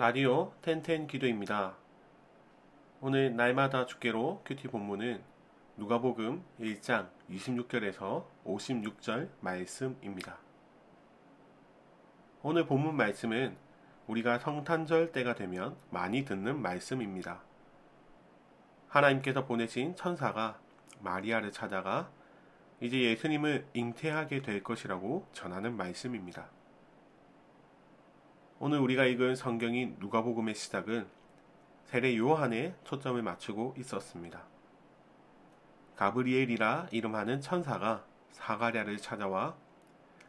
라디오 텐텐 기도입니다. 오늘 날마다 주께로 큐티 본문은 누가복음 1장 26절에서 56절 말씀입니다. 오늘 본문 말씀은 우리가 성탄절 때가 되면 많이 듣는 말씀입니다. 하나님께서 보내신 천사가 마리아를 찾아가 이제 예수님을 잉태하게 될 것이라고 전하는 말씀입니다. 오늘 우리가 읽은 성경인 누가복음의 시작은 세례 요한에 초점을 맞추고 있었습니다. 가브리엘이라 이름하는 천사가 사가랴를 찾아와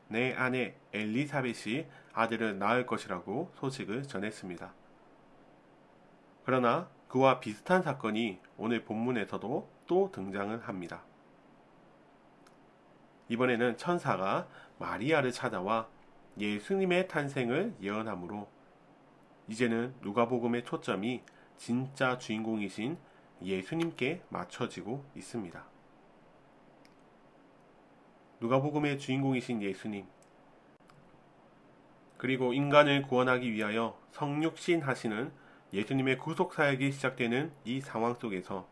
내 아내 엘리사벳이 아들을 낳을 것이라고 소식을 전했습니다. 그러나 그와 비슷한 사건이 오늘 본문에서도 또 등장을 합니다. 이번에는 천사가 마리아를 찾아와 예수님의 탄생을 예언하므로 이제는 누가복음의 초점이 진짜 주인공이신 예수님께 맞춰지고 있습니다. 누가복음의 주인공이신 예수님, 그리고 인간을 구원하기 위하여 성육신 하시는 예수님의 구속사역이 시작되는 이 상황 속에서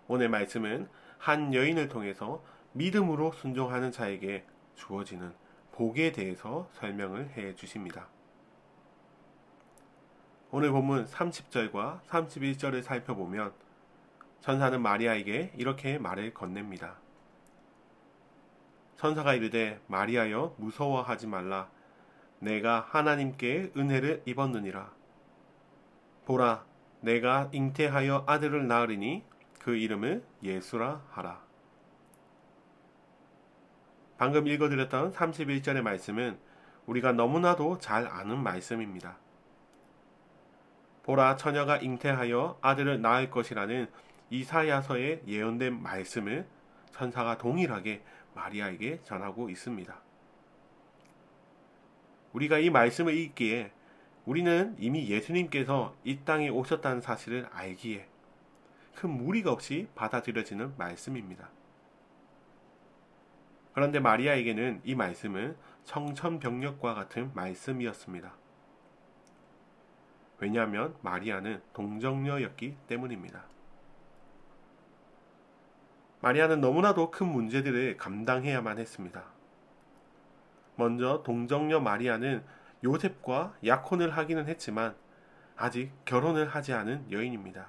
오늘 말씀은 한 여인을 통해서 믿음으로 순종하는 자에게 주어지는 복에 대해서 설명을 해 주십니다. 오늘 본문 30절과 31절을 살펴보면 천사는 마리아에게 이렇게 말을 건넵니다. 천사가 이르되 마리아여 무서워하지 말라. 내가 하나님께 은혜를 입었느니라. 보라, 내가 잉태하여 아들을 낳으리니 그 이름을 예수라 하라. 방금 읽어드렸던 31절의 말씀은 우리가 너무나도 잘 아는 말씀입니다. 보라, 처녀가 잉태하여 아들을 낳을 것이라는 이사야서에 예언된 말씀을 천사가 동일하게 마리아에게 전하고 있습니다. 우리가 이 말씀을 읽기에 우리는 이미 예수님께서 이 땅에 오셨다는 사실을 알기에 큰 무리가 없이 받아들여지는 말씀입니다. 그런데 마리아에게는 이 말씀은 청천벽력과 같은 말씀이었습니다. 왜냐하면 마리아는 동정녀였기 때문입니다. 마리아는 너무나도 큰 문제들을 감당해야만 했습니다. 먼저 동정녀 마리아는 요셉과 약혼을 하기는 했지만 아직 결혼을 하지 않은 여인입니다.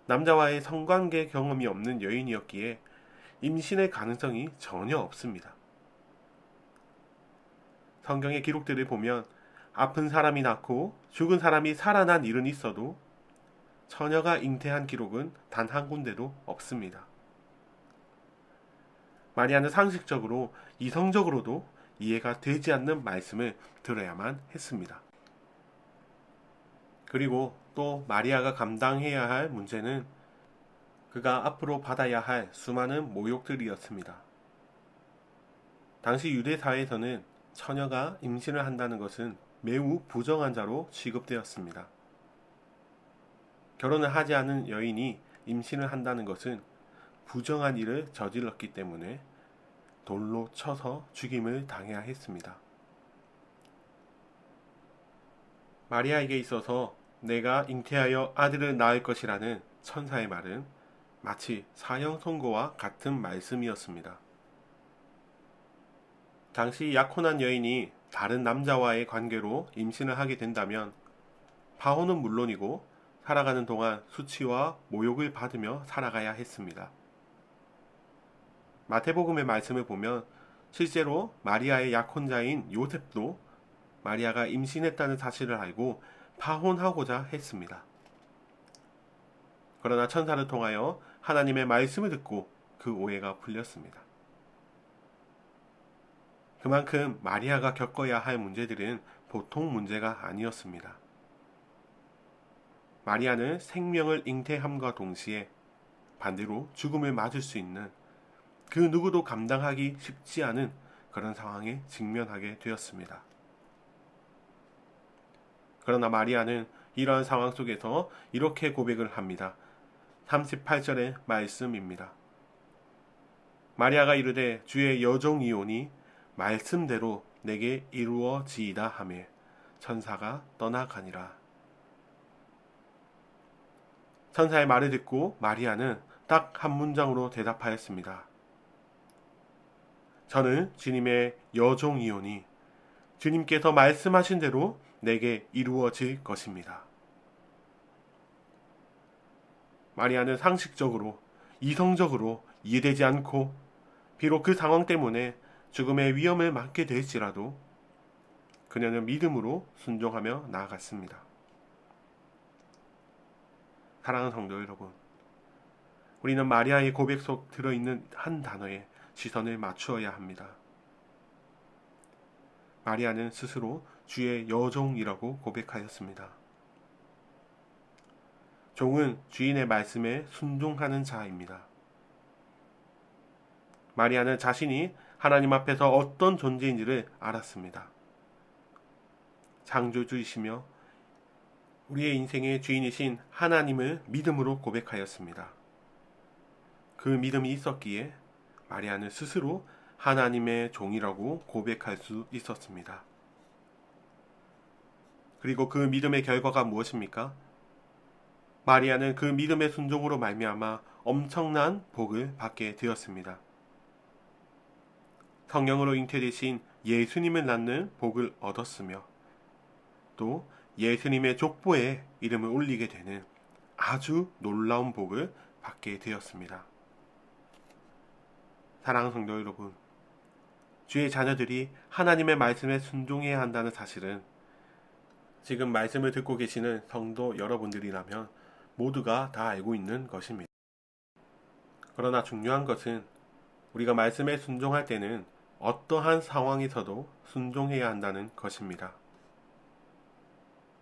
남자와의 성관계 경험이 없는 여인이었기에 임신의 가능성이 전혀 없습니다. 성경의 기록들을 보면 아픈 사람이 낳고 죽은 사람이 살아난 일은 있어도 처녀가 잉태한 기록은 단 한 군데도 없습니다. 마리아는 상식적으로 이성적으로도 이해가 되지 않는 말씀을 들어야만 했습니다. 그리고 또 마리아가 감당해야 할 문제는 그가 앞으로 받아야 할 수많은 모욕들이었습니다. 당시 유대 사회에서는 처녀가 임신을 한다는 것은 매우 부정한 자로 취급되었습니다. 결혼을 하지 않은 여인이 임신을 한다는 것은 부정한 일을 저질렀기 때문에 돌로 쳐서 죽임을 당해야 했습니다. 마리아에게 있어서 내가 잉태하여 아들을 낳을 것이라는 천사의 말은 마치 사형 선고와 같은 말씀이었습니다. 당시 약혼한 여인이 다른 남자와의 관계로 임신을 하게 된다면 파혼은 물론이고 살아가는 동안 수치와 모욕을 받으며 살아가야 했습니다. 마태복음의 말씀을 보면 실제로 마리아의 약혼자인 요셉도 마리아가 임신했다는 사실을 알고 파혼하고자 했습니다. 그러나 천사를 통하여 하나님의 말씀을 듣고 그 오해가 풀렸습니다. 그만큼 마리아가 겪어야 할 문제들은 보통 문제가 아니었습니다. 마리아는 생명을 잉태함과 동시에 반대로 죽음을 맞을 수 있는 그 누구도 감당하기 쉽지 않은 그런 상황에 직면하게 되었습니다. 그러나 마리아는 이러한 상황 속에서 이렇게 고백을 합니다. 38절의 말씀입니다. 마리아가 이르되 주의 여종이오니 말씀대로 내게 이루어지이다 하매 천사가 떠나가니라. 천사의 말을 듣고 마리아는 딱 한 문장으로 대답하였습니다. 저는 주님의 여종이오니 주님께서 말씀하신 대로 내게 이루어질 것입니다. 마리아는 상식적으로, 이성적으로 이해되지 않고 비록 그 상황 때문에 죽음의 위험을 맞게 될지라도 그녀는 믿음으로 순종하며 나아갔습니다. 사랑하는 성도 여러분, 우리는 마리아의 고백 속 들어있는 한 단어에 시선을 맞추어야 합니다. 마리아는 스스로 주의 여종이라고 고백하였습니다. 종은 주인의 말씀에 순종하는 자입니다. 마리아는 자신이 하나님 앞에서 어떤 존재인지를 알았습니다. 창조주이시며 우리의 인생의 주인이신 하나님을 믿음으로 고백하였습니다. 그 믿음이 있었기에 마리아는 스스로 하나님의 종이라고 고백할 수 있었습니다. 그리고 그 믿음의 결과가 무엇입니까? 마리아는 그 믿음의 순종으로 말미암아 엄청난 복을 받게 되었습니다. 성령으로 잉태되신 예수님을 낳는 복을 얻었으며 또 예수님의 족보에 이름을 올리게 되는 아주 놀라운 복을 받게 되었습니다. 사랑하는 성도 여러분, 주의 자녀들이 하나님의 말씀에 순종해야 한다는 사실은 지금 말씀을 듣고 계시는 성도 여러분들이라면 모두가 다 알고 있는 것입니다. 그러나 중요한 것은 우리가 말씀에 순종할 때는 어떠한 상황에서도 순종해야 한다는 것입니다.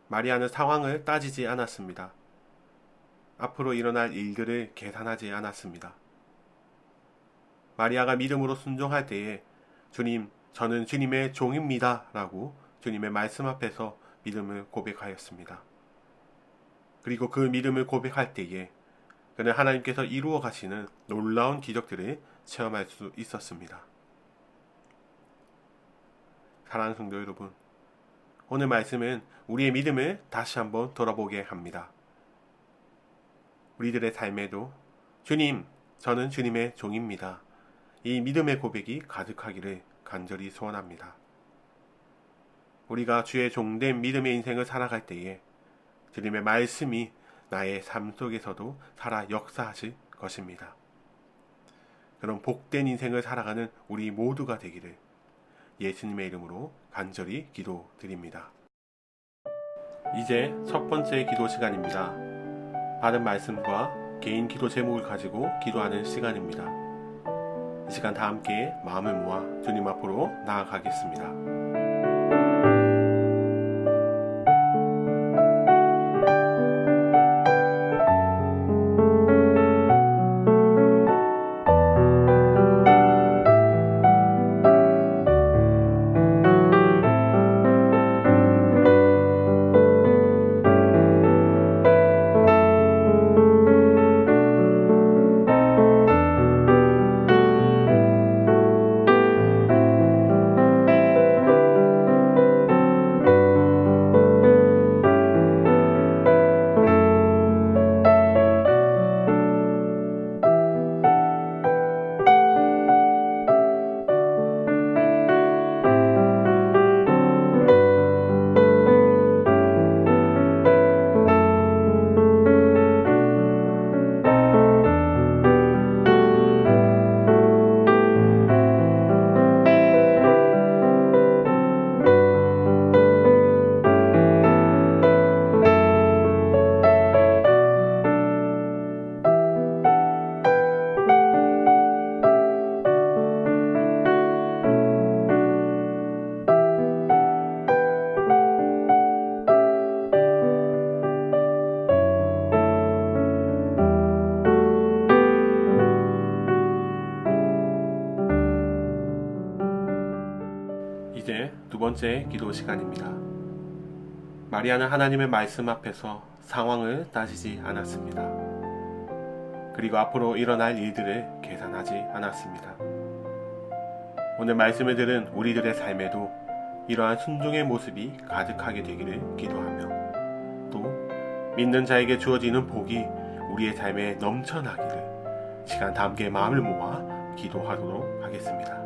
마리아는 상황을 따지지 않았습니다. 앞으로 일어날 일들을 계산하지 않았습니다. 마리아가 믿음으로 순종할 때에 주님, 저는 주님의 종입니다 라고 주님의 말씀 앞에서 믿음을 고백하였습니다. 그리고 그 믿음을 고백할 때에 그는 하나님께서 이루어 가시는 놀라운 기적들을 체험할 수 있었습니다. 사랑하는 성도 여러분, 오늘 말씀은 우리의 믿음을 다시 한번 돌아보게 합니다. 우리들의 삶에도 주님, 저는 주님의 종입니다. 이 믿음의 고백이 가득하기를 간절히 소원합니다. 우리가 주의 종된 믿음의 인생을 살아갈 때에 주님의 말씀이 나의 삶 속에서도 살아 역사하실 것입니다. 그런 복된 인생을 살아가는 우리 모두가 되기를 예수님의 이름으로 간절히 기도드립니다. 이제 첫 번째 기도 시간입니다. 받은 말씀과 개인 기도 제목을 가지고 기도하는 시간입니다. 이 시간 다 함께 마음을 모아 주님 앞으로 나아가겠습니다. 이제 두 번째 기도 시간입니다. 마리아는 하나님의 말씀 앞에서 상황을 따지지 않았습니다. 그리고 앞으로 일어날 일들을 계산하지 않았습니다. 오늘 말씀을 들은 우리들의 삶에도 이러한 순종의 모습이 가득하게 되기를 기도하며 또 믿는 자에게 주어지는 복이 우리의 삶에 넘쳐나기를 시간 다 함께 마음을 모아 기도하도록 하겠습니다.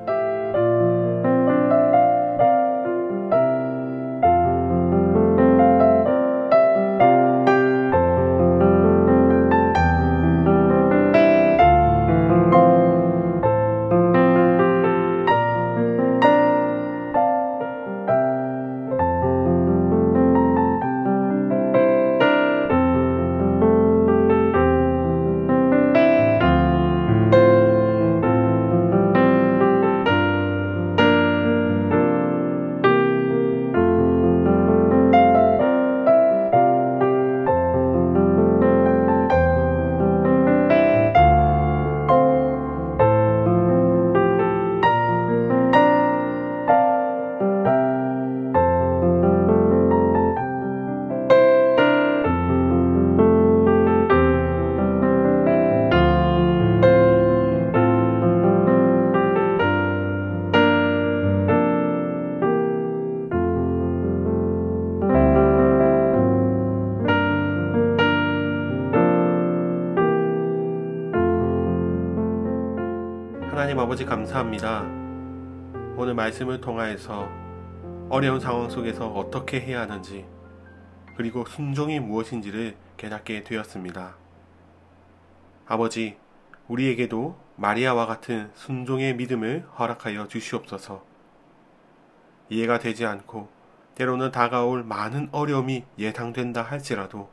하나님 아버지 감사합니다. 오늘 말씀을 통하여서 어려운 상황 속에서 어떻게 해야 하는지 그리고 순종이 무엇인지를 깨닫게 되었습니다. 아버지, 우리에게도 마리아와 같은 순종의 믿음을 허락하여 주시옵소서. 이해가 되지 않고 때로는 다가올 많은 어려움이 예상된다 할지라도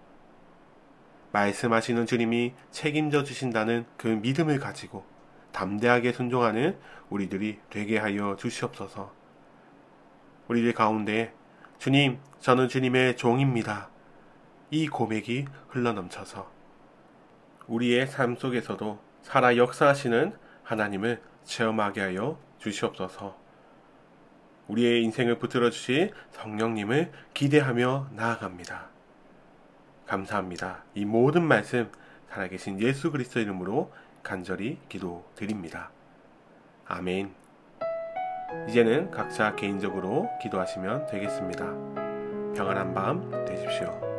말씀하시는 주님이 책임져 주신다는 그 믿음을 가지고 담대하게 순종하는 우리들이 되게 하여 주시옵소서. 우리들 가운데 주님, 저는 주님의 종입니다. 이 고백이 흘러넘쳐서 우리의 삶 속에서도 살아 역사하시는 하나님을 체험하게 하여 주시옵소서. 우리의 인생을 붙들어 주실 성령님을 기대하며 나아갑니다. 감사합니다. 이 모든 말씀 살아계신 예수 그리스도 이름으로 간절히 기도드립니다. 아멘. 이제는 각자 개인적으로 기도하시면 되겠습니다. 평안한 밤 되십시오.